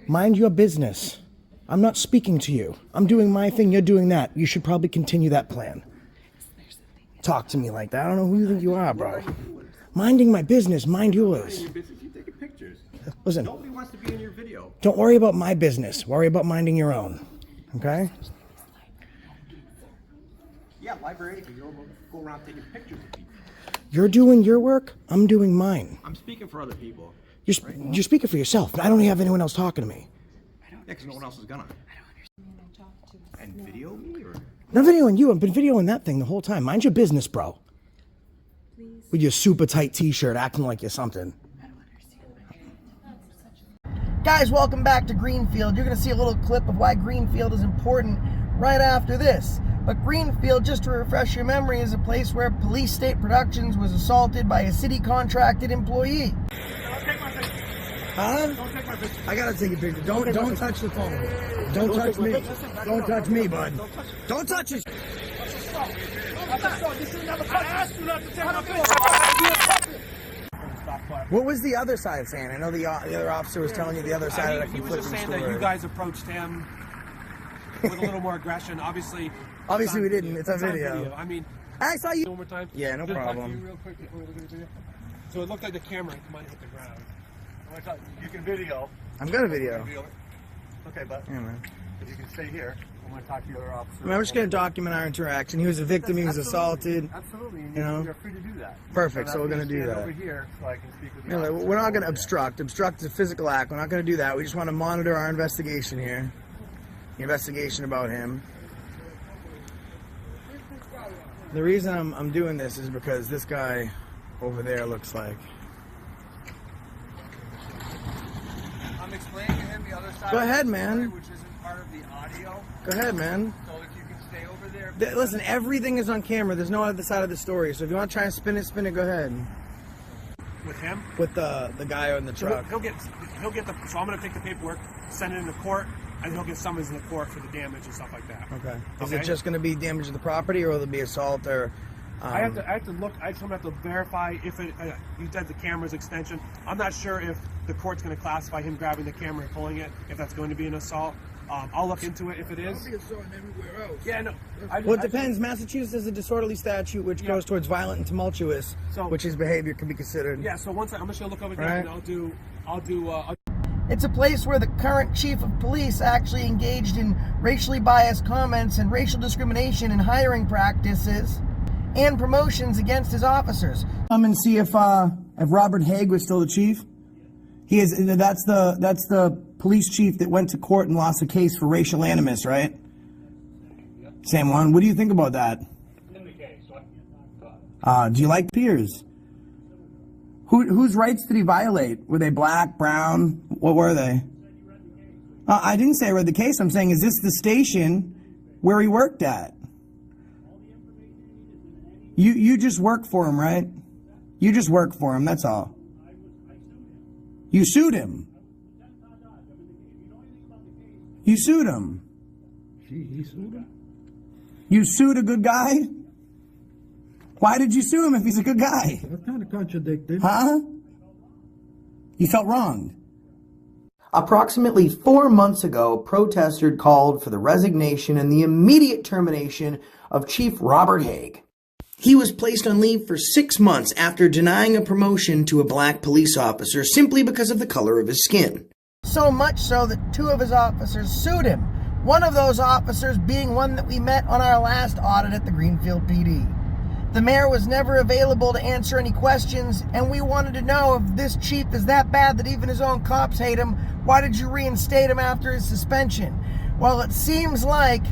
Mind your business. I'm not speaking to you. I'm doing my thing, you're doing that. You should probably continue that plan. Talk to me like that. I don't know who you think you are, bro. Minding my business, mind yours. You're taking pictures. Listen. Nobody wants to be in your video. Don't worry about my business. Worry about minding your own. Okay? Yeah, library. You go around taking pictures of people. You're doing your work. I'm doing mine. I'm speaking for other people. You're speaking for yourself. But I don't have anyone else talking to me. Yeah, because no one else is gonna. And video me or? Not videoing you. I've been videoing that thing the whole time. Mind your business, bro. Please. With your super tight t-shirt acting like you're something. I don't understand. Guys, welcome back to Greenfield. You're going to see a little clip of why Greenfield is important right after this. But Greenfield, just to refresh your memory, is a place where Police State Productions was assaulted by a city contracted employee. Don't take my picture. Huh? Don't take my picture. I gotta take a picture. Don't touch the phone. Don't touch me. Don't touch me, bud. Don't touch it. I asked you not to take my picture. What was the other side saying? I know the other officer was telling you the other side of the He was just conflicting saying that story. you guys approached him with a little more aggression. Obviously we didn't. It's a on video. I mean, I saw you. one more time. Yeah, no Just back to problem. you real quick before we look at the video. So it looked like the camera might hit the ground. You can video. I'm gonna video. Okay, but Yeah, man. if you can stay here, I'm going to talk to the other officer. I'm just gonna document our interaction. He was a victim. He was assaulted. Absolutely. You know? You're free to do that. Perfect, so we're gonna do stand that. over here so I can speak with the You know, officer. we're not going to obstruct. Obstruct is a physical act. We're not going to do that. We just want to monitor our investigation here. The investigation about him. The reason I'm doing this is because this guy over there looks like... I'm explaining to him the other side. Go of the ahead, story, man. Which isn't part of the audio. Go ahead, man. So if you can stay over there. Listen, everything is on camera. There's no other side of the story. So if you want to try and spin it, go ahead. With him, With the guy on the so truck. he'll get the. So I'm gonna take the paperwork, send it into court, and he'll get summons in the court for the damage and stuff like that. Okay. Is Okay. it just going to be damage to the property, or will there be assault, or... I have to look. I just have to verify if it. You said the camera's extension. I'm not sure if the court's going to classify him grabbing the camera and pulling it, if that's going to be an assault. I'll look into it if it is. Yeah, no. Well, it depends. Massachusetts has a disorderly statute which goes towards violent and tumultuous, which his behavior can be considered. Yeah. So once I'm just gonna look over here Right. and I'll do. It's a place where the current chief of police actually engaged in racially biased comments and racial discrimination in hiring practices and promotions against his officers. Come and see if Robert Haig was still the chief. He is. That's the police chief that went to court and lost a case for racial animus, right? Same one. What do you think about that? Do you like peers? Whose rights did he violate? Were they black, brown? What were they? I didn't say I read the case. I'm saying, is this the station where he worked at? You just work for him, right? You just work for him, that's all. You sued him. You sued him. He sued him? You sued a good guy? Why did you sue him if he's a good guy? That kind of contradicted. Huh? You felt wronged. Approximately 4 months ago, protesters called for the resignation and the immediate termination of Chief Robert Haig. He was placed on leave for 6 months after denying a promotion to a black police officer simply because of the color of his skin. So much so that 2 of his officers sued him. One of those officers being one that we met on our last audit at the Greenfield PD. The mayor was never available to answer any questions, and we wanted to know if this chief is that bad that even his own cops hate him, why did you reinstate him after his suspension? Well, it seems like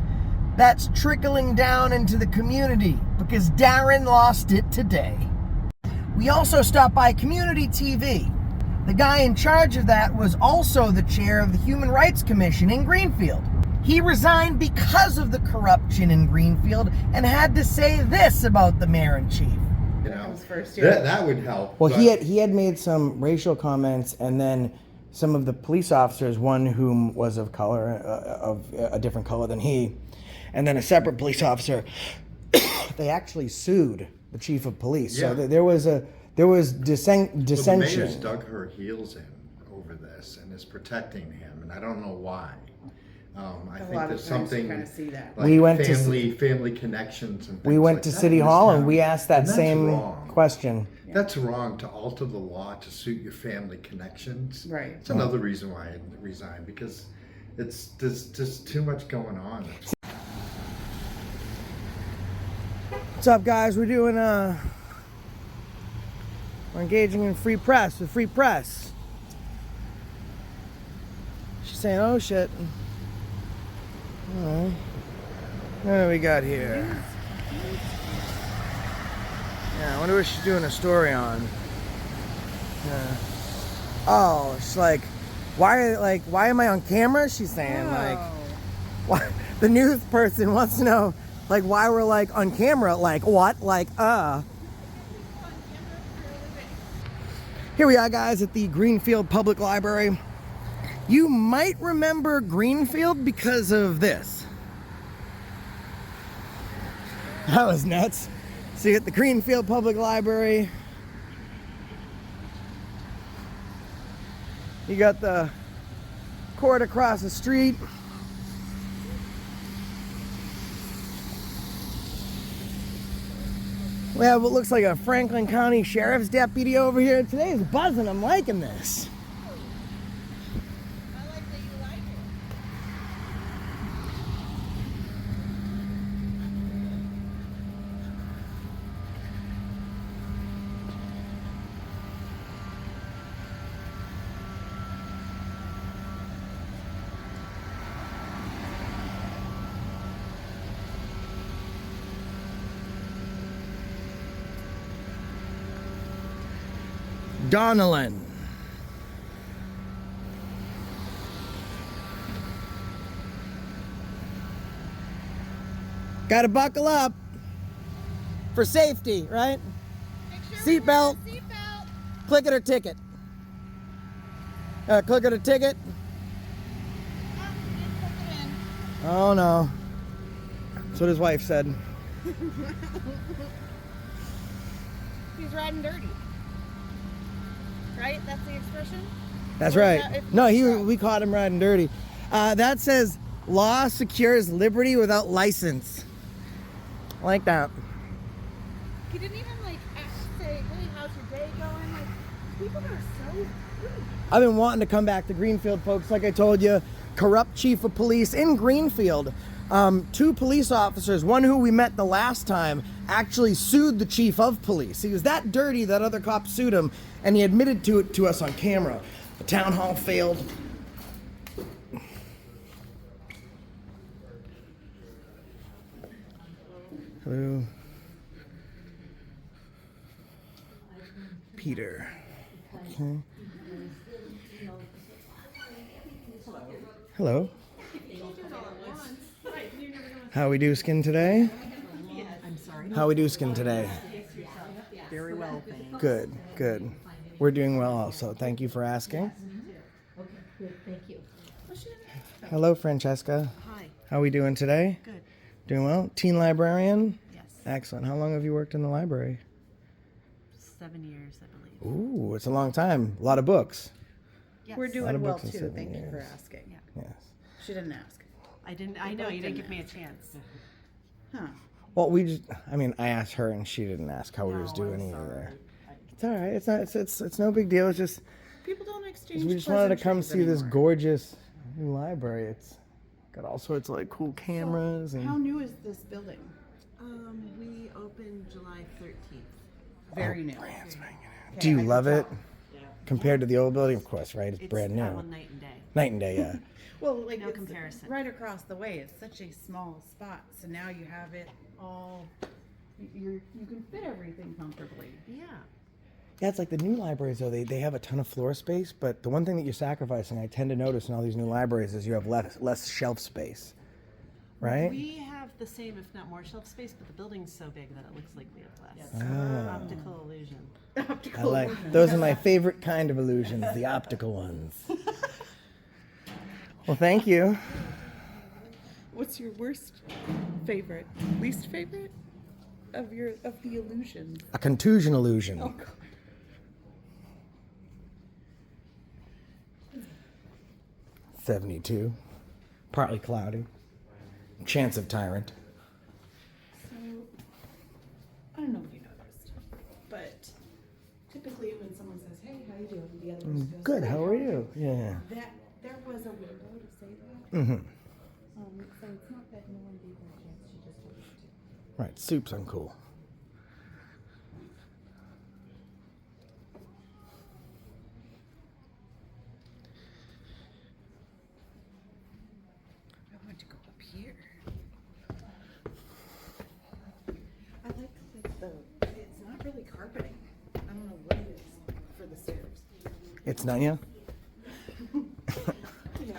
that's trickling down into the community because Darren lost it today. We also stopped by Community TV. The guy in charge of that was also the chair of the Human Rights Commission in Greenfield. He resigned because of the corruption in Greenfield and had to say this about the mayor and chief. You know, that would help. Well, but he had made some racial comments, and then some of the police officers, one whom was of color, of a different color than he, and then a separate police officer, they actually sued the chief of police. Yeah. So there was dissension. Well, the mayor's dug her heels in over this and is protecting him. and I don't know why. I think lot of there's times you something kinda see that. like We went to family connections and things We went like to that City in this Hall and town. we asked that And that's same wrong. question. That's wrong to alter the law to suit your family connections. Right. It's another reason why I resigned, because there's just too much going on. What's up, guys? We're doing we're engaging in free press with free press. She's saying, "Oh shit." All right. What do we got here? Yeah, I wonder what she's doing a story on. Oh, she's like, why am I on camera? She's saying, like, why? The news person wants to know, like, why we're like on camera. Like, what? Like, Here we are, guys, at the Greenfield Public Library. You might remember Greenfield because of this. That was nuts. So you get the Greenfield Public Library. You got the court across the street. We have what looks like a Franklin County Sheriff's deputy over here. Today's buzzing. I'm liking this. I like that you like it. Donnellan. Gotta buckle up for safety, right? Seatbelt. Seatbelt. Click it or ticket. Click it or ticket. Oh no. That's what his wife said. He's riding dirty. Right? That's the expression? That's Or is right. that if No, he's drunk? we caught him riding dirty. That says law secures liberty without license. I like that. He didn't even like say, hey, how's your day going? Like, people are so rude. I've been wanting to come back to Greenfield, folks. Like I told you, corrupt chief of police in Greenfield. 2 police officers, one who we met the last time, actually sued the chief of police. He was that dirty that other cops sued him, and he admitted to it to us on camera. The town hall failed. Hello. Peter. Okay. Hello. How we do skin today? I'm sorry. How we do skin today? Very well, thanks. Good, good. We're doing well also. Thank you for asking. Okay, good, thank you. Hello, Francesca. Hi. How we doing today? Good. Doing well? Teen librarian? Yes. Excellent. How long have you worked in the library? 7 years, I believe. Ooh, it's a long time. A lot of books. Yes. We're A lot doing of well books in too. 7 Thank you for years. asking. Yeah. Yes. She didn't ask. I didn't, I know, you didn't give me a chance. Huh. Well, I asked her and she didn't ask how we was No, I'm doing sorry. either. It's all right. It's not. It's no big deal. It's just People don't exchange. we just wanted to come pleasantries see this anymore. gorgeous new library. It's got all sorts of like cool cameras How and new is this building? We opened July 13th. Very new. brand spanking new. Okay, Do you I can love it tell. compared to the old building? Of course, right? It's brand new. Well, night and day. Night and day, yeah. Well, like No it's comparison. right across the way. It's such a small spot, so now you have it all. You can fit everything comfortably. Yeah. Yeah, it's like the new libraries though. They have a ton of floor space, but the one thing that you're sacrificing, I tend to notice in all these new libraries, is you have less shelf space, right? We have the same, if not more, shelf space, but the building's so big that it looks like we have less. Ah. Optical illusion. I Optical like illusion. those are my favorite kind of illusions, the optical ones. Well, thank you. What's your worst favorite, least favorite of the illusions? A contusion illusion. Oh, God. 72. Partly cloudy. Chance of tyrant. So, I don't know if you noticed, but typically when someone says, "Hey, how you doing?" the other person goes, Good, "Great, how are you? Yeah. That there was a window to say that. Mm-hmm. So it's not that no one gave her a chance. She just wanted to. Right, soup's uncool. I want to go up here. I like the. It's not really carpeting. I don't know what it is for the stairs. It's not yet? Yeah.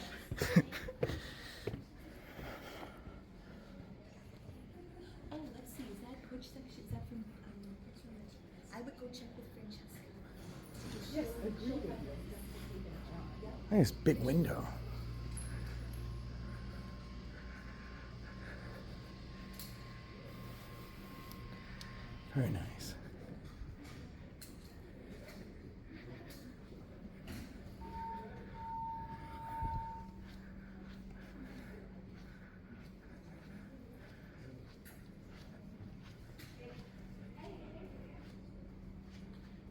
Oh, let's see. Is that which section? Is that from? I would go check with Francesca. Yes, agreed. Nice big window. Very nice.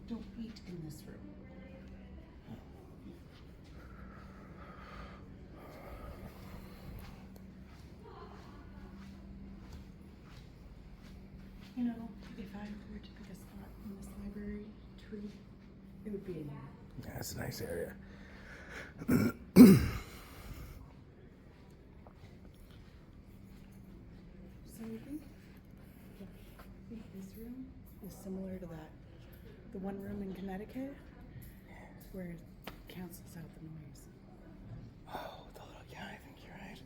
Don't eat in this room. You know, if I were to pick a spot in this library tree, it would be in here. Yeah, it's a nice area. So I think this room is similar to that, the one room in Connecticut, where it cancels out the noise. Oh, the little, yeah, I think you're right.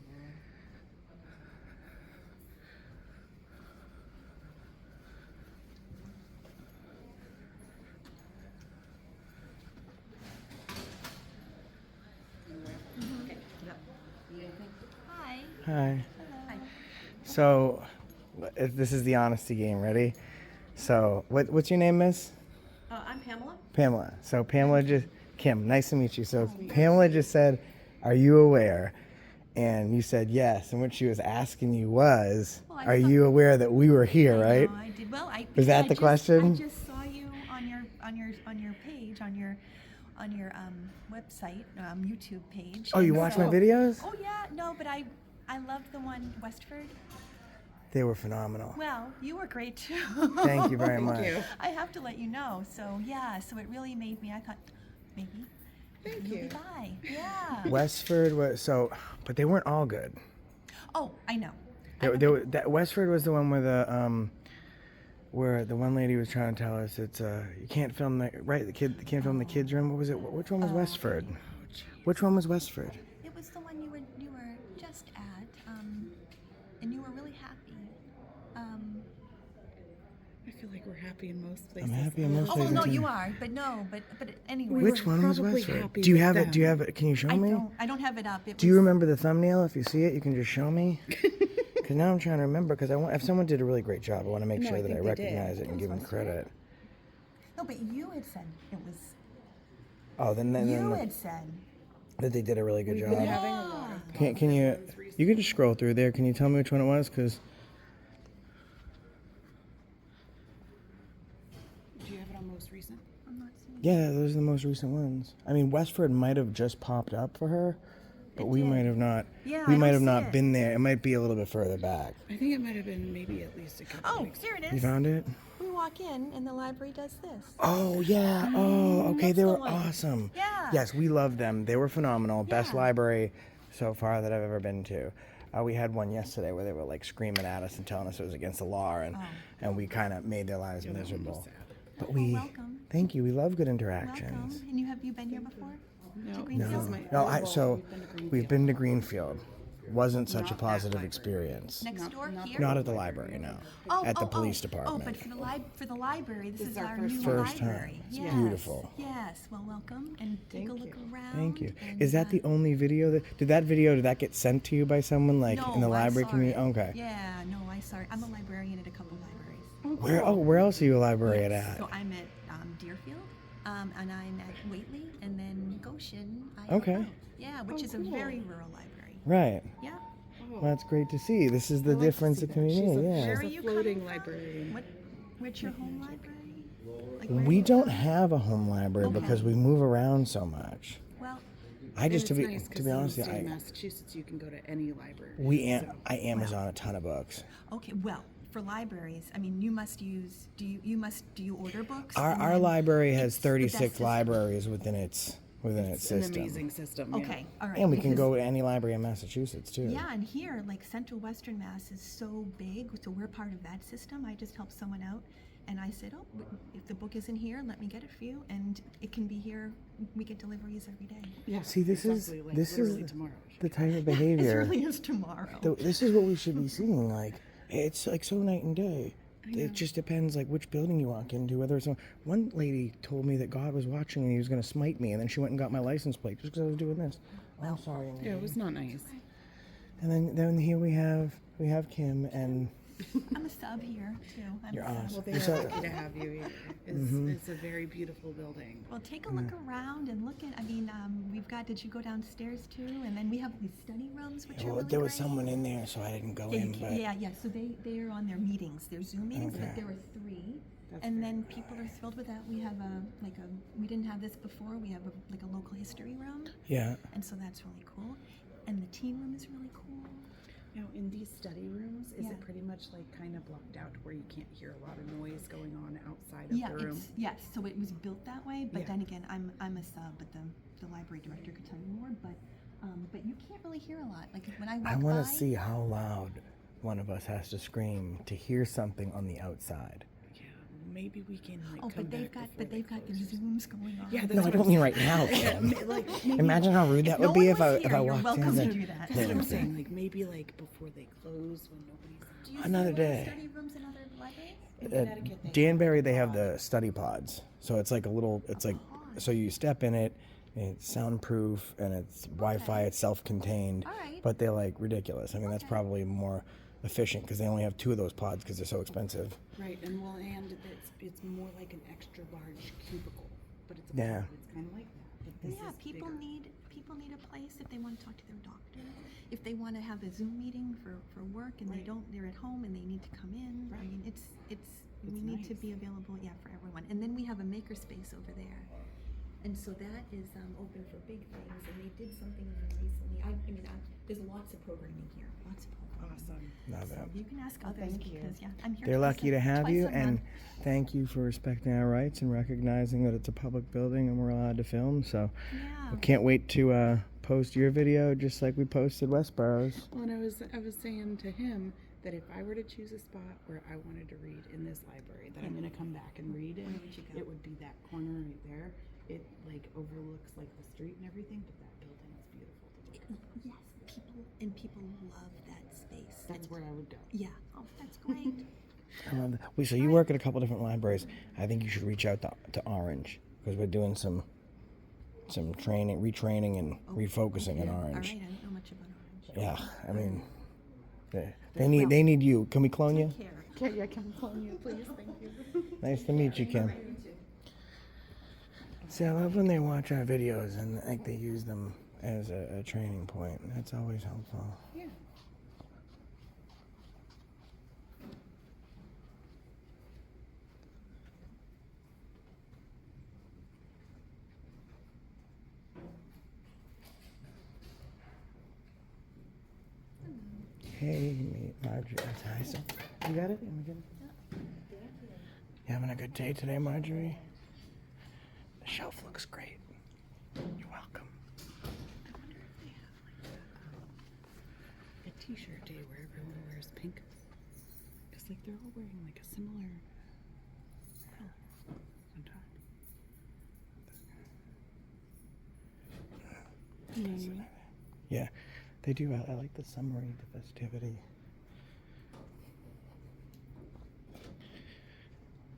Hi. Hi. So, this is the honesty game. Ready? So, what's your name, Miss? I'm Pamela. Pamela. So Pamela just Kim. Nice to meet you. So Pamela just said, "Are you aware?" And you said yes. And what she was asking you was, Well, I "Are thought- you aware that we were here?" Right? No, I did. Well, Was that the question? I just saw you on your page on your website, YouTube page. Oh, you and watch my videos? Oh yeah, no, but I loved the one Westford. They were phenomenal. Well, you were great too. Thank you very much. I have to let you know. So yeah, so it really made me. I thought maybe. Thank you'll you. be by. Yeah. Westford was so, but they weren't all good. Oh, I know. That Westford was the one where the one lady was trying to tell us it's you can't film the can't film the kids room. What was it? Which one was Westford? Which one was Westford? It was the one you were just at, and you were really happy. I feel like we're happy in most places. I'm happy in most Oh places. well, no, too. you are, but no, but anyway. We Which were one was probably Westford? happy Do you with have it? them. Do you have it? Can you show me? I don't have it up. Do you remember the thumbnail? If you see it, you can just show me. Because now I'm trying to remember. Because if someone did a really great job, I want to make No, sure I that I think they did. recognize it and give them credit. No, but you had said it was. Oh, then You had said. that they did a really good We've job. been having a lot of Can you? You can just scroll through there. Can you tell me which one it was? Because Do you have it on most recent? I'm not seeing. yeah, those are the most recent ones. I mean, Westford might have just popped up for her, but we did. might have not. Yeah, we I might don't have see not it. been there. It might be a little bit further back. I think it might have been maybe at least a couple Oh, weeks. here it You is. found it? We walk in, and the library does this. Oh yeah. Oh, okay. That's They the were one. awesome. Yeah. Yes, we loved them. They were phenomenal. Best Yeah. library so far that I've ever been to. We had one yesterday where they were like screaming at us and telling us it was against the law, and we kind of made their lives miserable. But welcome. thank you. We love good interactions. Welcome. And have you been here before? No, To Greenfield? this is my No, so we've been to Greenfield. Greenfield. Wasn't such a Not that positive library. experience. Next Not- door not here? Not at the library, no. At the police Oh, department. but for the library, this is our our first new time. First time. library. It's Yes. beautiful. Yes. Well, welcome and take a look around. Thank you. and, Is that the only video did that get sent to you by someone like no, in the library I saw community? it. Okay. Yeah. No, I saw it. I'm a librarian at a couple libraries. Where else are you a librarian at? So I'm at Deerfield. And I'm at Whately, and then Goshen. Okay. Yeah, which is a very rural library. Right. Yeah. Well, that's great to see. This is the I like to difference see of that. community. Where Yeah. are She's you a floating coming from? librarian. Where's your home library? Like, where We you don't from? have a home library because we move around so much. Well, I just to And be it's nice to 'cause be in honest, the with state you, of Massachusetts, you can go to any library. I Amazon a ton of books. okay. Well, for libraries, I mean, you must use. Do you order books? Our and our then library has it's the best 36 system? libraries within its It's an system. amazing system. Yeah. Okay, all right. And we can because- go to any library in Massachusetts too. Yeah, and here, like Central Western Mass is so big, so we're part of that system. I just helped someone out, and I said, "Oh, if the book isn't here, let me get it for you, and it can be here. We get deliveries every day." Yeah. See, this exactly, like is literally tomorrow. the type of As behavior. early as tomorrow. This is what we should be seeing. Like it's like so night and day. It just depends like which building you walk into. Whether it's one lady told me that God was watching and he was going to smite me, and then she went and got my license plate just because I was doing this. Oh, I'm sorry. Yeah, it was not nice. And then here we have Kim, and I'm a sub here too. I'm you're a sub. awesome. Well, they You're are so- lucky to have you here. It's a very beautiful building. Well, take a look around and look at. I mean, we've got. Did you go downstairs too? And then we have these study rooms, which are well, really there was great. someone in there, so I didn't go Yeah, in. But yeah. So they are on their meetings, their Zoom meetings, Okay. but there were 3, That's and very then people are thrilled with that. We have we didn't have this before. We have a local history room, yeah, and so that's really cool. And the team room is really cool. Now, in these study rooms, is Yeah. it pretty much like kind of blocked out to where you can't hear a lot of noise going on outside of the room? Yes. So it was built that way, but Yeah. then again, I'm a sub, but the library director could tell you more. But you can't really hear a lot. Like when I walk I want by, to see how loud one of us has to scream to hear something on the outside. Yeah, maybe we can like Oh, come but they've back got before they their close. Zooms going on. Yeah, that's No, I what don't I'm mean saying. right now, Yeah, Kim. like maybe, Imagine how rude that would no be one if I was here, you're walked welcome in. to do that. that's what I'm saying. Like maybe like before they close when nobody's. Do you Another see day. study rooms in other libraries? In Connecticut, they Danbury, they have the study pods, so it's like a little. It's like pod. so you step in it. It's soundproof and it's Wi-Fi. It's self-contained, All right. but they're like ridiculous. I mean, that's probably more efficient because they only have 2 of those pods because they're so expensive. Right, and well, and it's more like an extra large cubicle, but it's a Yeah. pod. It's kind of like that. But this Yeah, is people bigger. need a place if they want to talk to their doctor, if they want to have a Zoom meeting for work and they're at home and they need to come in. I Right. mean, we need to nice. be available, for everyone. And then we have a makerspace over there, and so that is open for big things. And they did something recently. There's lots of programming here, lots of programming. Awesome. Love So it. you can ask others thank you. because I'm here. They're twice lucky a- to have twice you, a and month. thank you for respecting our rights and recognizing that it's a public building and we're allowed to film. So Yeah. we can't wait to post your video just like we posted Westborough's. Well, and I was saying to him that if I were to choose a spot where I wanted to read in this library, that I'm going to come back and read in, Where would you go? it would be that corner right there. It like overlooks like the street and everything, but that building is beautiful to look at. Yes, people love that space. That's where I would go. Yeah. Oh, that's great. I love that. Wait, so you work at a couple different libraries. I think you should reach out to Orange because we're doing some training, retraining, and refocusing in All Orange. right, I don't know much about Orange. Yeah, I mean, they need you. Can we clone you? Care. Yeah, come clone you, please. Thank you. Nice to meet you, Kim. See, I love when they watch our videos and like they use them as a training point. That's always helpful. Yeah. Hey, Marjorie. Hi, sir. You got it? You having a good day today, Marjorie? The shelf looks great. You're welcome. A t-shirt day where everyone wears pink. Because like they're all wearing like a similar color on top. You know what I mean? Yeah, they do. I like the summary, the festivity.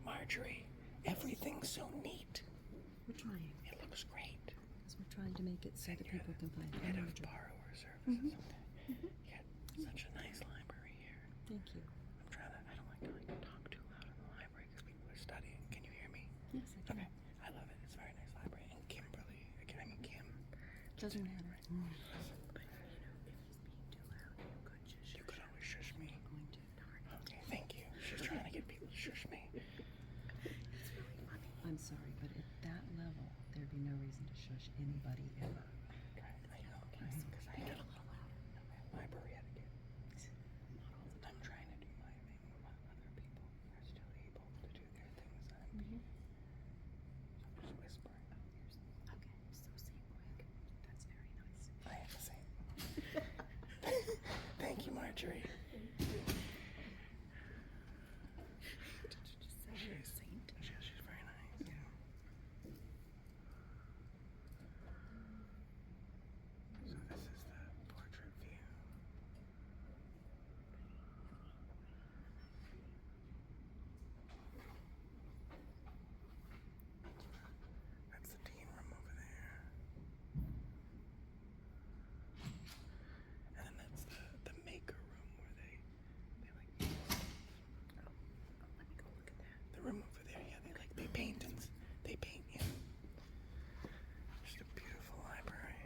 Marjorie, everything's so neat. We're trying. It looks great. Because we're trying to make it so that people can find Head of furniture. borrower services. You got such a nice library here. Thank you. I'm trying to. I don't like to talk too loud in the library because people are studying. Can you hear me? Yes, I can. Okay, I love it. It's Doesn't matter. You could always shush me. Okay, thank you. She's trying to get people to shush me. I'm sorry, but at that level, there'd be no reason to shush anybody ever. I know, right? Because I get a little loud. Library etiquette. I'm trying to do my thing while other people are still able to do their things. So I'm just whispering. Okay, so say quick. That's very nice. I am the same. Thank you, Marjorie. Did you just say you're a saint? She's very nice. Yeah. So this is the portrait view. That's the teen room over there. And then that's the maker room where they like make stuff. Let me go look at that. The room over there, yeah, they paint and they paint, yeah. Just a beautiful library.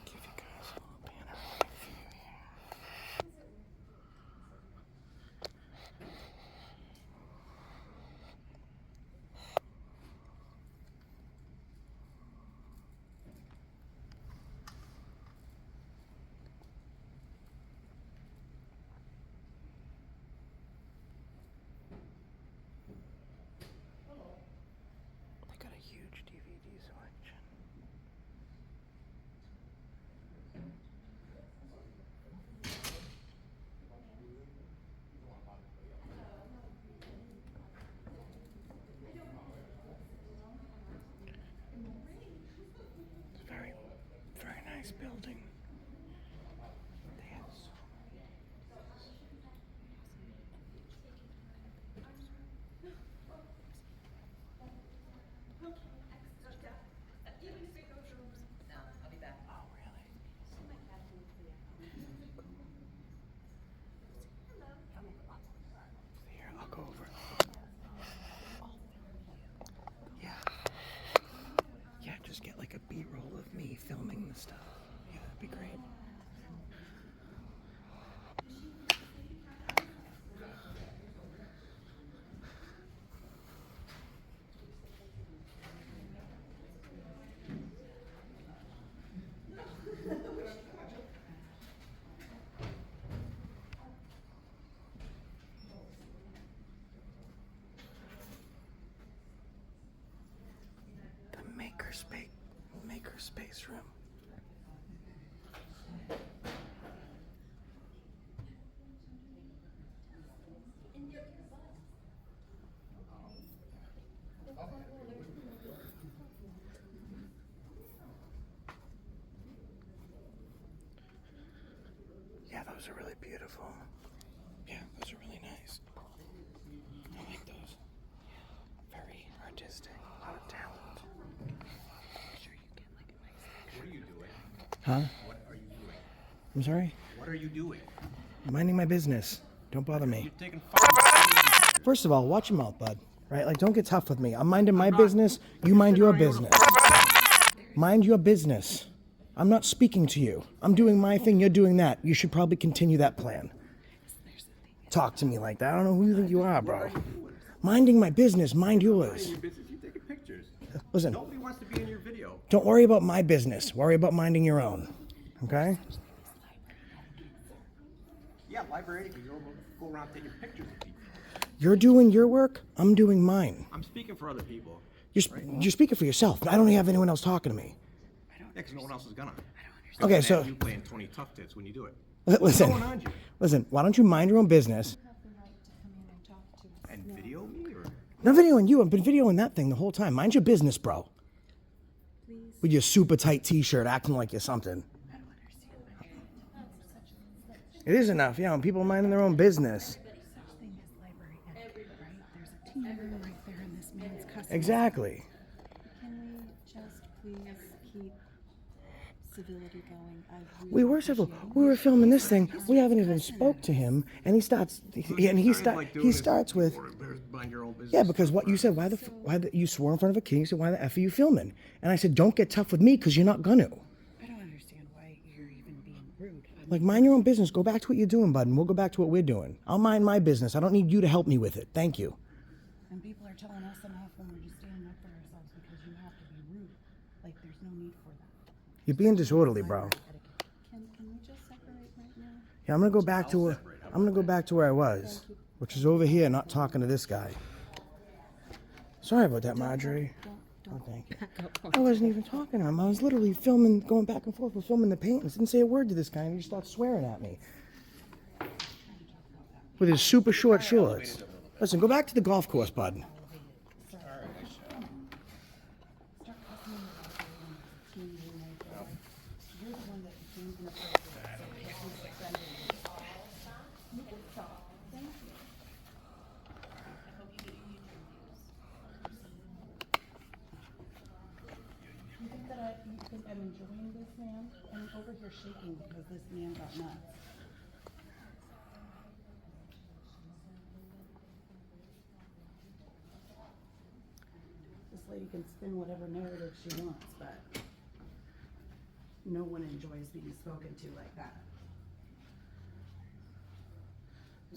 Give you guys a little panoramic view here. They got a huge DVD selection. It's very, very nice building. They have so many. Oh, really? Here, I'll go over. Yeah. Yeah, just get like a B-roll of me filming the stuff. Yeah, that'd be great. The makerspace room. Yeah, those are really beautiful. Yeah, those are really nice. I like those. Very artistic. A lot of talent. Sure you get like a nice. What are you doing? Huh? What are you doing? I'm sorry? What are you doing? Minding my business. Don't bother me. You're taking fucking. First of all, watch your mouth, bud. Right? Like, don't get tough with me. I'm minding my business. You mind your business. Mind your business. I'm not speaking to you. I'm doing my thing. You're doing that. You should probably continue that plan. Talk to me like that. I don't know who you think you are, bro. Minding my business. Mind yours. Your business, you taking pictures. Listen, Nobody wants to be in your video. don't worry about my business. Worry about minding your own. Okay? Yeah, library etiquette. You don't go around taking pictures of people. You're doing your work. I'm doing mine. I'm speaking for other people. You're speaking for yourself. I don't have anyone else talking to me. Yeah, because no one else is gonna. Okay, so You playing Tony Tough Tits when you do it. listen. going on, you? Listen. Why don't you mind your own business? And video me or? Not videoing you. I've been videoing that thing the whole time. Mind your business, bro. With your super tight T-shirt, acting like you're something. It is enough, yeah. When people minding their own business. Exactly. Can we just please keep civility going. I really We were civil. We were filming this thing. We haven't even spoke to him, and he starts. He starts with. Yeah, because what you said. You swore in front of a king. You said, "Why the f are you filming?" And I said, "Don't get tough with me, because you're not gonna." I don't understand why you're even being rude. Like, mind your own business. Go back to what you're doing, bud, and we'll go back to what we're doing. I'll mind my business. I don't need you to help me with it. Thank you. And people are telling us enough when we're just standing up for ourselves because you have to be rude. Like, there's no need for that. You're being disorderly, bro. Can we just separate right now? Yeah, I'm gonna go back to where I was, which is over here, not talking to this guy. Sorry about that, Marjorie. Oh, thank you. I wasn't even talking to him. I was literally filming, going back and forth. We're filming the paint, and didn't say a word to this guy, and he started swearing at me with his super short shorts. Listen, go back to the golf course, bud. You think I'm enjoying this, man? I'm over here shaking because this man got nuts. This lady can spin whatever narrative she wants, but no one enjoys being spoken to like that.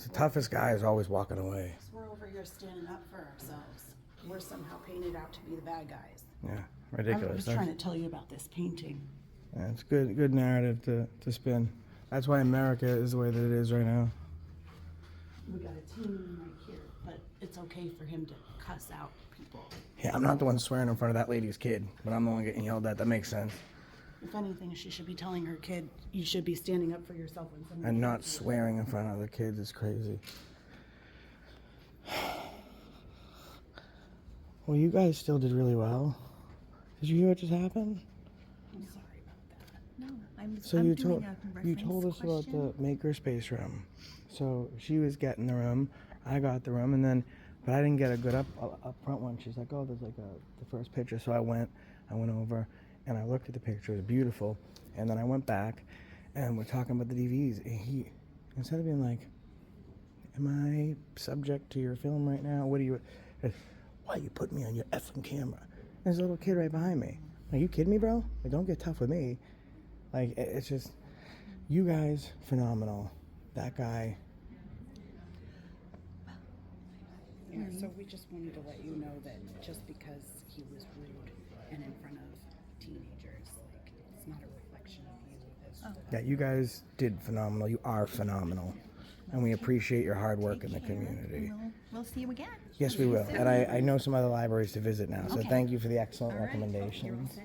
The toughest guy is always walking away. We're over here standing up for ourselves. We're somehow painted out to be the bad guys. Yeah, I ridiculous. was trying to tell you about this painting. Yeah, it's good narrative to spin. That's why America is the way that it is right now. We got a team right here, but it's okay for him to cuss out people. Yeah, I'm not the one swearing in front of that lady's kid, but I'm the one getting yelled at. That makes sense. If anything, she should be telling her kid, you should be standing up for yourself when someone And not swearing in front of the kids is crazy. Well, you guys still did really well. Did you hear what just happened? I'm sorry about that. No, I'm So I'm you doing told a you reference told us about question. the makerspace room. So she was getting the room, I got the room, and then, but I didn't get a good up front one. She's like, oh, there's like the first picture. So I went over, and I looked at the picture. It was beautiful, and then I went back, and we're talking about the DVDs. And he, instead of being like, am I subject to your film right now? What are you? Why you put me on your effing camera? There's a little kid right behind me. Are you kidding me, bro? Like, don't get tough with me. Like, it's just, you guys, phenomenal. That guy. Yeah, so we just wanted to let you know that just because he was rude and in front of teenagers, like, it's not a reflection of you. It's Yeah, you guys did phenomenal. You are phenomenal. And we appreciate your hard work in the community. We'll see you again. Yes, we will. And I know some other libraries to visit now. So Okay. thank you for the excellent All right. recommendations.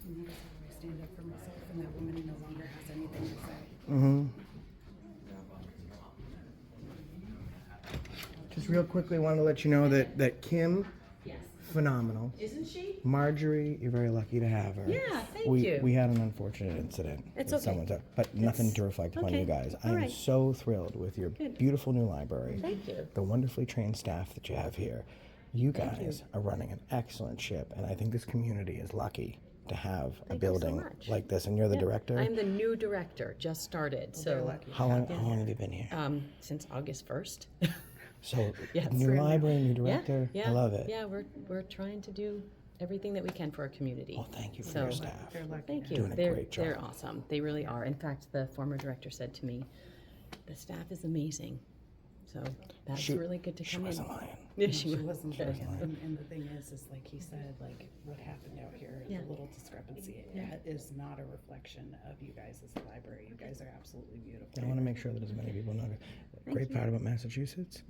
I stand up for myself, and that woman no longer has anything to say. Mm-hmm. Just real quickly, wanted to let you know that Kim, phenomenal. Isn't she? Marjorie, you're very lucky to have her. Yeah, thank we, you. We had an unfortunate incident. It's with okay. someone's- but nothing to reflect upon okay. you guys. I All am right. so thrilled with your Good. beautiful new library. Thank you. The wonderfully trained staff that you have here. You guys are running an excellent ship, and I think this community is lucky to have a Thank you so building much. like this. And you're the Yeah, director? I'm the new director, just started, so. How long have you been here? Since August 1st. So, Yes. new library, new director. Yeah, I love it. Yeah, we're trying to do everything that we can for our community. Well, thank you for So, your staff. Thank you. Doing a They're, great job. They're awesome. They really are. In fact, the former director said to me, the staff is amazing. So that's She- really good to she come in. wasn't lying. Yeah, She was. wasn't Okay. lying. And the thing is like he said, like what happened out here is Yeah. a little discrepancy. It is not a reflection of you guys as a library. You guys are absolutely beautiful. I want to make sure that as many people know. The great part about Massachusetts,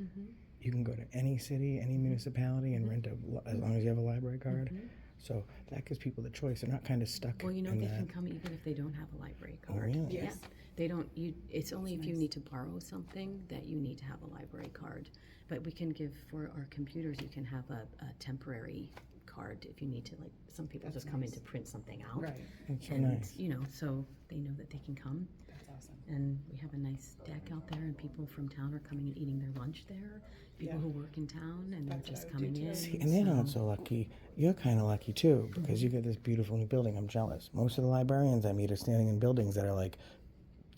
you can go to any city, any municipality, and rent as long as you have a library card. So that gives people the choice. They're not kind of stuck. Well, you know, in they that. can come even if they don't have a library Oh, card. really? Yeah. They don't, it's only if you need to borrow something that you need to have a library card. But we can give, for our computers, you can have a temporary card if you need to, like, some people just come in to print something out. Right. That's so And, nice. you know, so they know that they can come. And we have a nice deck out there, and people from town are coming and eating their lunch there. People who work in town, and they're just coming in. See, and they're not so lucky. You're kind of lucky too, because you get this beautiful new building. I'm jealous. Most of the librarians I meet are standing in buildings that are like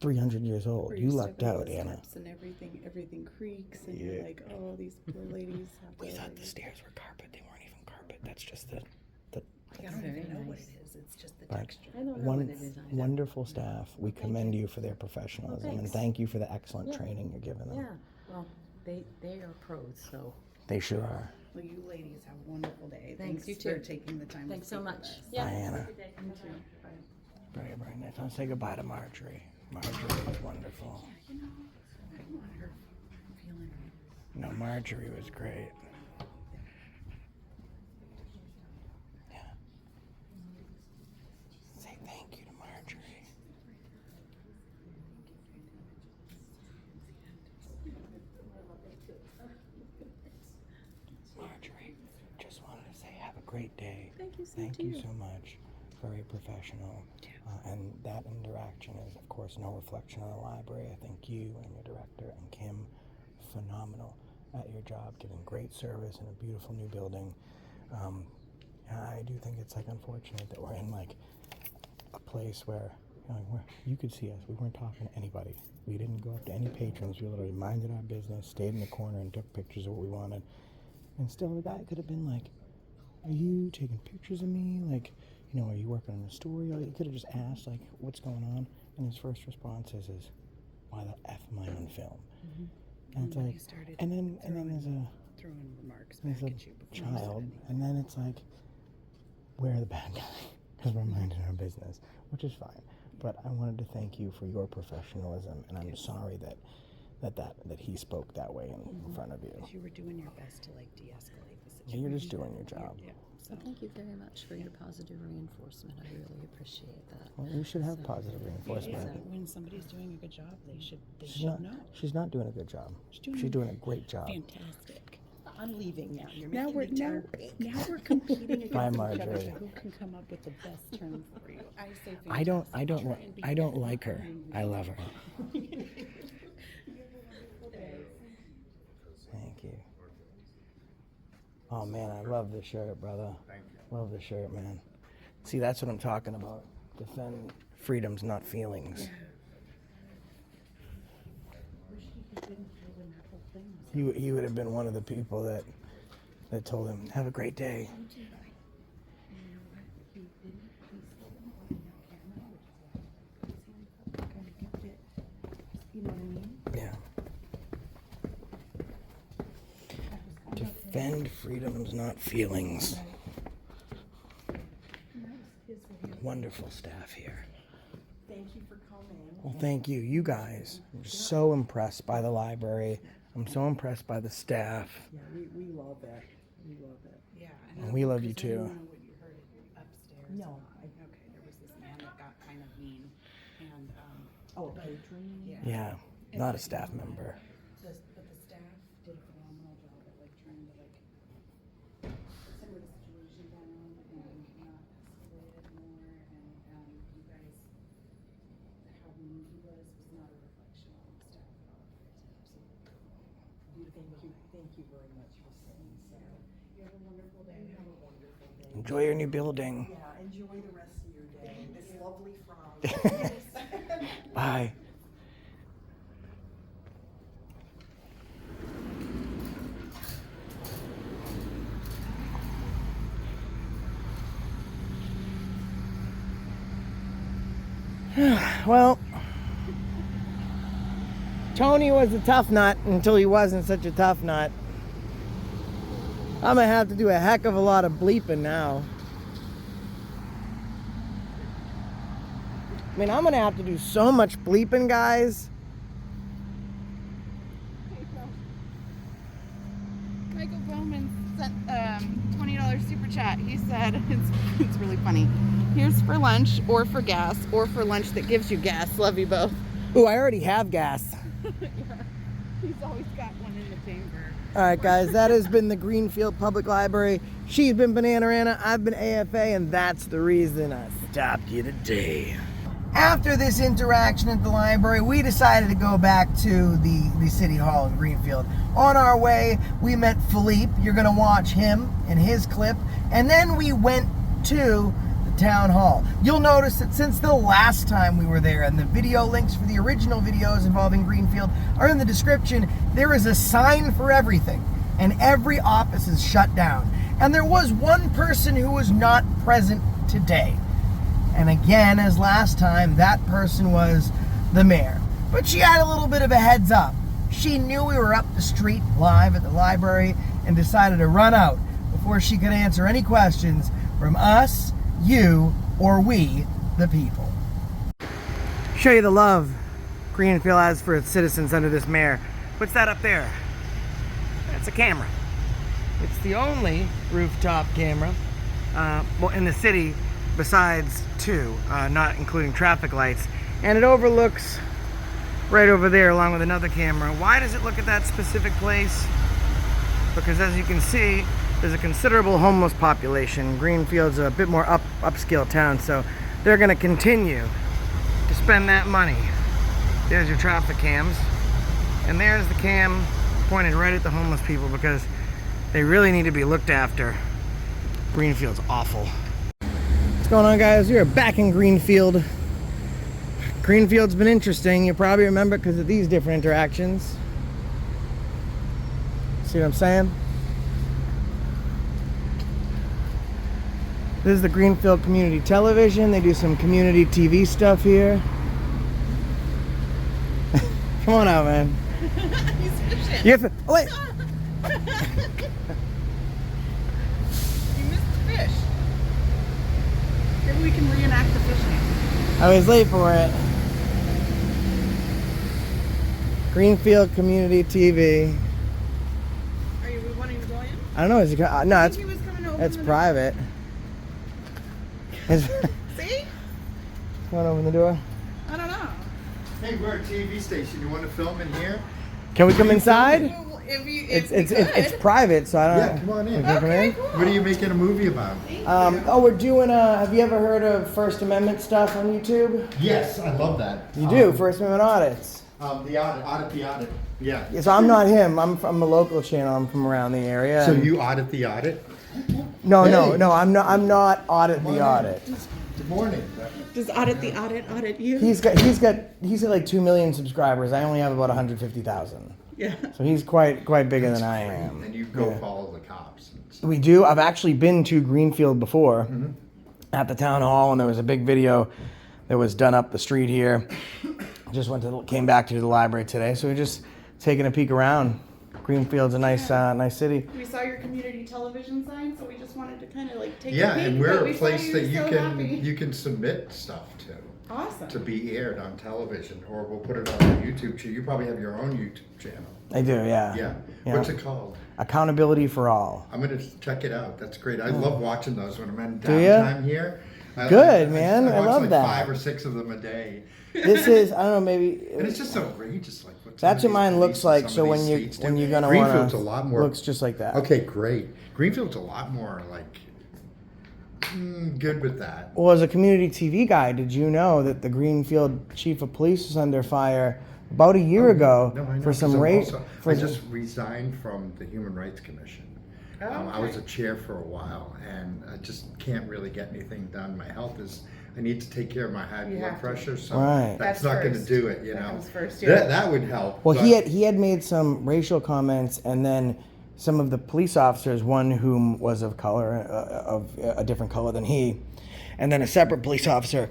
300 years old. You lucked out, Anna. And everything creaks, and you're like, oh, these poor ladies. We thought the stairs were carpet. They weren't even carpet. That's just the I don't even know what it is. It's just the but texture. I don't know what it is either. wonderful staff. We commend you for their professionalism, and thank you for the excellent training you're giving them. Yeah, well, they are pros, so. They sure are. Well, you ladies have a wonderful day. Thanks, you for too. taking the time. Thanks to so speak much. with us. Yeah. Bye, Anna. You too. Bye. Very, very nice. Let's say goodbye to Marjorie. Marjorie was wonderful. You know, I don't want her feeling. No, Marjorie was great. Yeah. Say thank you to Marjorie. Marjorie, just wanted to say have a great day. Thank you so Thank you so much. Very professional. And that interaction is, of course, no reflection on the library. I think you and your director and Kim, phenomenal at your job, giving great service in a beautiful new building. I do think it's like unfortunate that we're in like a place where you could see us. We weren't talking to anybody. We didn't go up to any patrons. We literally minded our business, stayed in the corner, and took pictures of what we wanted. And still, the guy could have been like, "Are you taking pictures of me? Like, are you working on a story?" Or you could have just asked, like, "What's going on?" And his first response is "Why the F am I on film?" And it's like, and then there's throwing remarks there's back a at you before you said child, anything. and then it's like, we're the bad guy because we're minding our business, which is fine. But I wanted to thank you for your professionalism, and I'm sorry that he spoke that way in front of you. You were doing your best to like de-escalate the Yeah, situation. you're just doing your job. Yeah. So Well, thank you very much for your positive reinforcement. I really appreciate that. Well, you should have positive reinforcement. when somebody's doing a good job, they should know. She's not doing a good job. She's doing a great job. Fantastic. I'm leaving now. You're Now making we're me now we're competing against Bye, each other Marjorie. to who can come up with the best term for you. I say I don't fantastic. I don't like her. I love her. Thank you. Oh man, I love the shirt, brother. Thank you. Love the shirt, man. See, that's what I'm talking about. Defend freedoms, not feelings. He would have been one of the people that told him, "Have a great day." You know what I mean? Yeah. Defend freedoms, not feelings. Wonderful staff here. Thank you for coming. Well, thank you. You guys. I'm so impressed by the library. I'm so impressed by the staff. Yeah, we love it. We love it. Yeah. And we love you because I don't too. know what you heard upstairs. No. Okay, there was this man that got kind of mean, and Oh, a patron? yeah. Yeah, not a staff member. But the staff did a phenomenal job at like trying to like simmer the situation down and not escalate it more. And you guys, how mean he was not a reflection on the staff at all. It's absolutely Thank you very much for saying so. You have a wonderful day. Have a wonderful day. Enjoy your new building. Yeah, enjoy the rest of your day. This lovely frog. Bye. Well, Tony was a tough nut until he wasn't such a tough nut. I'm gonna have to do a heck of a lot of bleeping now. I mean, I'm gonna have to do so much bleeping, guys. Michael Bowman sent $20 super chat. He said, it's really funny. Here's for lunch or for gas or for lunch that gives you gas. Love you both. Ooh, I already have gas. Yeah. He's always got one in the chamber. All right, guys, that has been the Greenfield Public Library. She's been Banana Rana, I've been AFA, and that's the reason I stopped you today. After this interaction at the library, we decided to go back to the City Hall in Greenfield. On our way, we met Philippe. You're going to watch him and his clip. And then we went to the town hall. You'll notice that since the last time we were there, and the video links for the original videos involving Greenfield are in the description, there is a sign for everything. And every office is shut down. And there was one person who was not present today. And again, as last time, that person was the mayor. But she had a little bit of a heads up. She knew we were up the street live at the library and decided to run out before she could answer any questions from us, you, or we, the people. Show you the love Greenfield has for its citizens under this mayor. What's that up there? That's a camera. It's the only rooftop camera well, in the city, besides two, not including traffic lights. And it overlooks right over there along with another camera. Why does it look at that specific place? Because as you can see, there's a considerable homeless population. Greenfield's a bit more upscale town, so they're gonna continue to spend that money. There's your traffic cams. And there's the cam pointed right at the homeless people because they really need to be looked after. Greenfield's awful. What's going on, guys? We are back in Greenfield. Greenfield's been interesting. You probably remember it because of these different interactions. See what I'm saying? This is the Greenfield Community Television. They do some community TV stuff here. Come on out, man. He's fishing. You have to, oh, wait. You missed the fish. Maybe we can reenact the fishing. I was late for it. Greenfield Community TV. Are you wanting to go in? I don't know. Is it? No, it's He was coming over. it's private. It's, See? want to open the door? I don't know. Hey, we're a TV station. You want to film in here? Can we come inside? Well, if you, if It's private, so I don't. Yeah, come on in. We can come in? cool. What are you making a movie about? Oh, we're doing. Have you ever heard of First Amendment stuff on YouTube? Yes, I love that. You do First Amendment audits. The audit. Yeah. Yeah, so I'm not him. I'm from a local channel. I'm from around the area. So you audit the audit? No, Hey. no. I'm not audit Come the on audit. in. Good morning. Does audit the audit you? He's got like 2 million subscribers. I only have about 150,000. Yeah. So he's quite bigger than I am. And you go Yeah. follow the cops. And stuff. We do. I've actually been to Greenfield before Mm-hmm. at the town hall, and there was a big video that was done up the street here. Came back to the library today, so we're just taking a peek around. Greenfield's a nice city. We saw your community television sign, so we just wanted to kind of like take Yeah, a peek. and but we're we a saw place that you're you so can happy. you can submit stuff Awesome. to be aired on television, or we'll put it on our YouTube channel. You probably have your own YouTube channel. I do, yeah. Yeah. Yeah. What's it called? Accountability for all. I'm gonna check it out. That's great. I love watching those when I'm in Do ya? downtime here. Good, man. I watch love like that. 5 or 6 of them a day. This is, I don't know, maybe. And it's just outrageous, like what. That's some what of these mine looks police like. and So some of when these you states do. when you're gonna Greenfield's wanna a lot more. looks just like that. Okay, great. Greenfield's a lot more like good with that. Well, as a community TV guy, did you know that the Greenfield chief of police was under fire about a year ago No, I know, for some 'cause I'm rape? also- For I just resigned from the Human Rights Commission. I was a chair for a while, and I just can't really get anything done. My health is. I need to take care of my high You blood have to. pressure, so Right. that's That's not going to first. do it. You That know, comes first, yeah. that would help. Well, but- he had made some racial comments, and then some of the police officers, one whom was of color, of a different color than he, and then a separate police officer,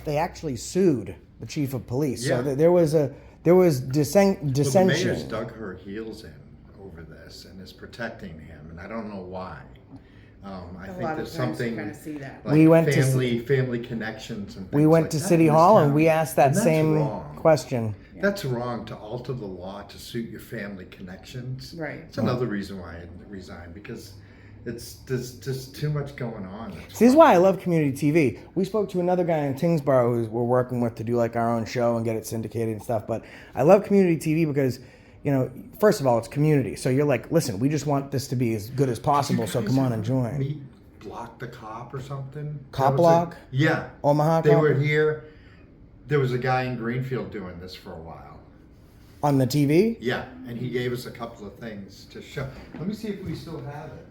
they actually sued the chief of police. Yeah. So there was dissension. Well, the mayor's dug her heels in over this and is protecting him, and I don't know why. I think lot of there's times you something kinda see that. like We went to family connections and things We went like to that City in this Hall town. and we asked that And that's same wrong. question. That's wrong to alter the law to suit your family connections. Right. It's another reason why I resigned, because there's just too much going on. See, this is why I love community TV. We spoke to another guy in Tingsboro who we're working with to do like our own show and get it syndicated and stuff. But I love community TV because, you know, first of all, it's community. So you're like, listen, we just want this to be as good as possible. So come on and join. Meet Block the Cop or something. Cop Block? Yeah. Omaha They Cop? were here. There was a guy in Greenfield doing this for a while. On the TV? Yeah, and he gave us a couple of things to show. Let me see if we still have it.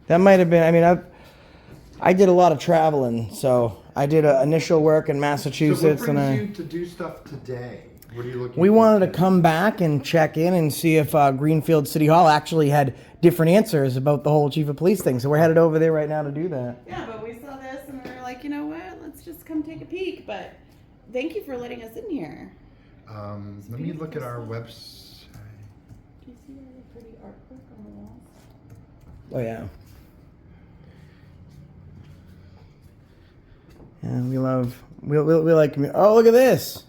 That might have been, I mean, I did a lot of traveling, so I did initial work in Massachusetts. So what brings you to do stuff today? What are you looking We for wanted to today? come back and check in and see if Greenfield City Hall actually had different answers about the whole chief of police thing. So we're headed over there right now to do that. Yeah, but we saw this and we were like, you know what? Let's just come take a peek. But thank you for letting us in here. Let me look at our website. Do you see all the pretty artwork on the walls? Oh, yeah. Yeah, we like, oh, look at this.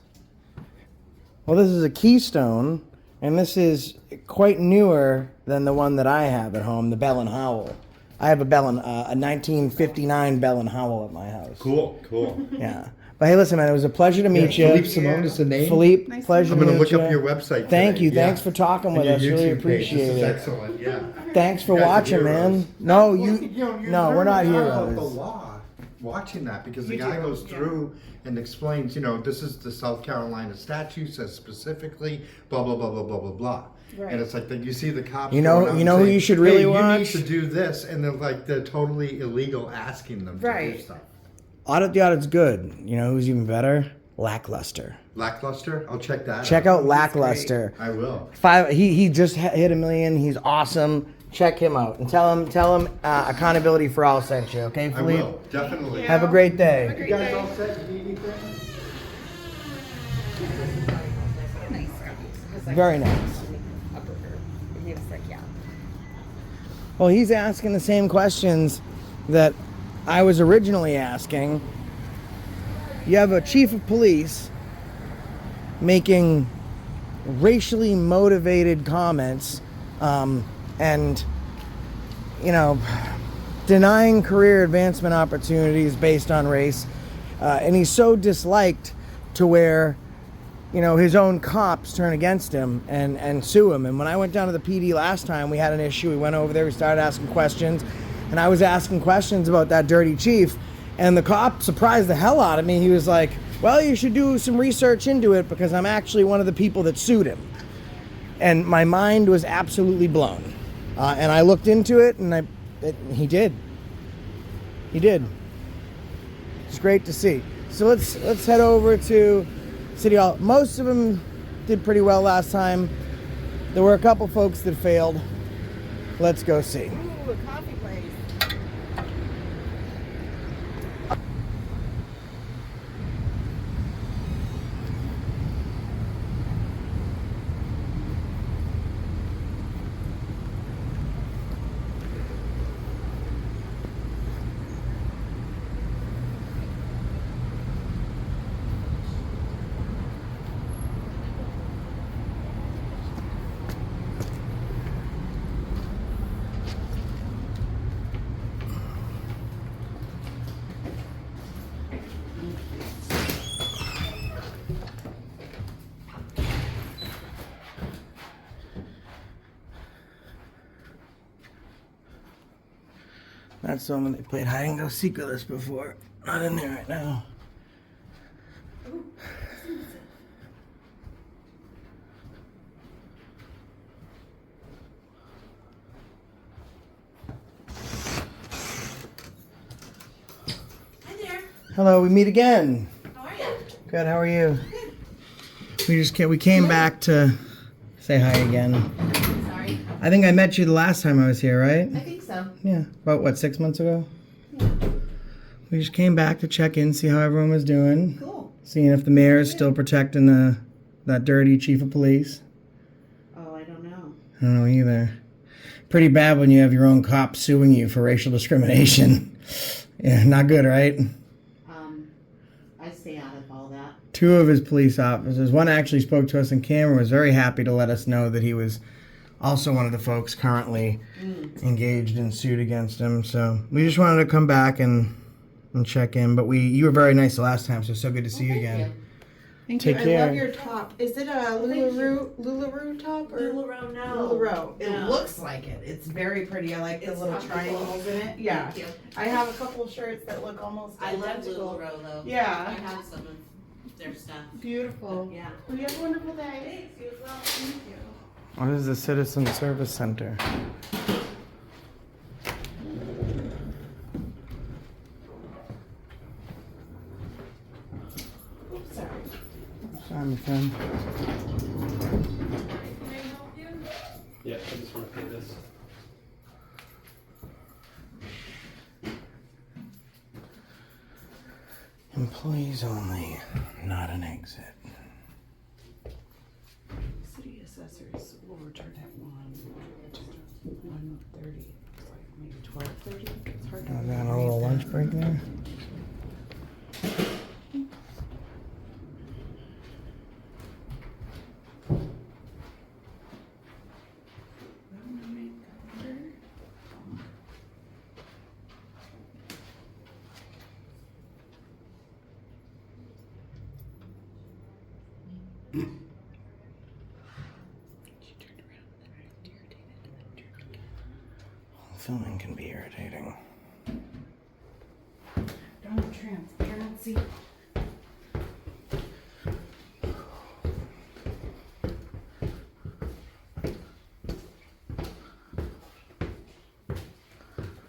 Well, this is a Keystone, and this is quite newer than the one that I have at home, the Bell and Howell. I have a 1959 Bell and Howell at my house. Cool. Yeah. But hey, listen, man, it was a pleasure to meet you. Philippe Simone is the name? Philippe, Nice to pleasure I'm to going meet to look you. up your website Thank today. you. Yeah. Thanks for talking with And us. your Really YouTube page. appreciate This is it. excellent, yeah. Thanks for You guys are watching, heroes. man. No, Well, you no, we're not learning about the heroes. law watching that because the You guy do, goes yeah. through and explains, this is the South Carolina statute says specifically blah blah blah blah blah blah blah. Right. And it's like you see the cops. You know- going out you and know who saying, you should really hey, watch? You need to do this, and they're totally illegal asking them to do Right. stuff. Audit the Audit's good. You know who's even better? Lackluster. Lackluster. I'll check that. Check out Lackluster. I will. He just hit 1 million. He's awesome. Check him out and tell him Accountability for All sent you. Okay, I Philippe? will definitely. Have a great day. Great You guys day. all set? You need anything? Very nice. He was like, yeah. Well, he's asking the same questions that I was originally asking. You have a chief of police making racially motivated comments and, denying career advancement opportunities based on race. And he's so disliked to where, his own cops turn against him and sue him. And when I went down to the PD last time, we had an issue. We went over there, we started asking questions. And I was asking questions about that dirty chief. And the cop surprised the hell out of me. He was like, well, you should do some research into it because I'm actually one of the people that sued him. And my mind was absolutely blown. And I looked into it, and he did. He did. It's great to see. So let's head over to City Hall. Most of them did pretty well last time. There were a couple folks that failed. Let's go see. Ooh, a coffee place. That's the one they played hide and go seek with us before. Not in there right now. Hi there. Hello, we meet again. How are you? Good, how are you? We came back to say hi again. Sorry. I think I met you the last time I was here, right? I think so. Yeah, about 6 months ago? We just came back to check in, see how everyone was doing. Cool. Seeing if the mayor is still protecting that dirty chief of police. Oh, I don't know. I don't know either. Pretty bad when you have your own cop suing you for racial discrimination. Yeah, not good, right? I stay out of all that. 2 of his police officers, one actually spoke to us in camera, was very happy to let us know that he was also one of the folks currently engaged in suit against him. So we just wanted to come back and check in. But you were very nice the last time, so it's so good to see you again. Thank Take you. care. I love your top. Is it a Lularoe top or Lularoe? No. Lularoe. It No. looks like it. It's very pretty. I like the It's little comfortable. triangles in it. Yeah. Thank you. I have a couple shirts that look almost I love identical. Lularoe though. Yeah. I have some of their stuff. Beautiful. Yeah. Well, you have a wonderful day. Thanks, you as well. Thank you. What is the Citizen Service Center? Oops, sorry. Sorry, my friend. Yeah, I just want to pay this. Employees only, not an exit. City assessors will return at 1:30, like maybe 12:30. It's hard to Got read a little that. lunch break there. Filming can be irritating. Darn transparency.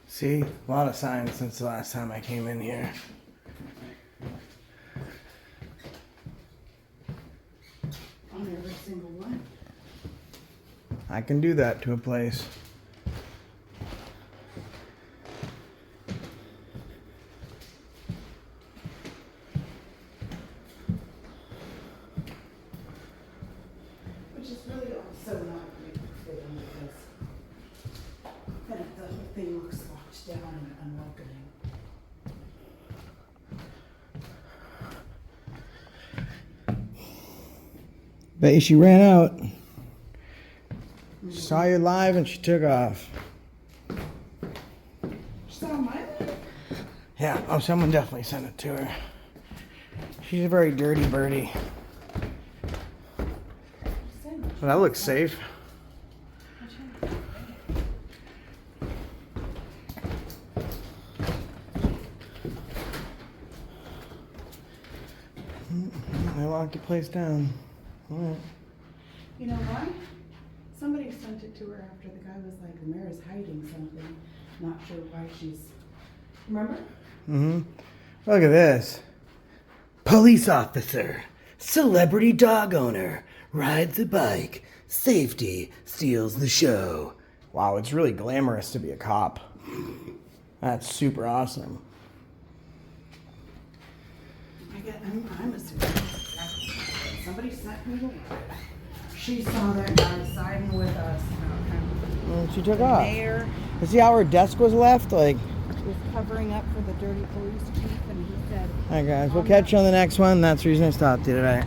See, a lot of signs since the last time I came in here. On every single one. I can do that to a place. Which is really also not a big thing because then the whole thing looks locked down and unwelcoming. Bet you she ran out. She saw you live and she took off. She saw my life? Yeah, oh, someone definitely sent it to her. She's a very dirty birdie. Well, that looks safe. They locked the place down. All right. You know why? Somebody sent it to her after the guy was like, the mayor's hiding something. Not sure why she's. Remember? Mm-hmm. Look at this. Police officer, celebrity dog owner, rides a bike, safety steals the show. Wow, it's really glamorous to be a cop. That's super awesome. I'm assuming somebody sent me the word. She saw that guy siding with us. And she took off. Mayor You see how her desk was left? Like, was covering up for the dirty police chief, and he said, alright guys, we'll catch you on the next one. That's the reason I stopped you today.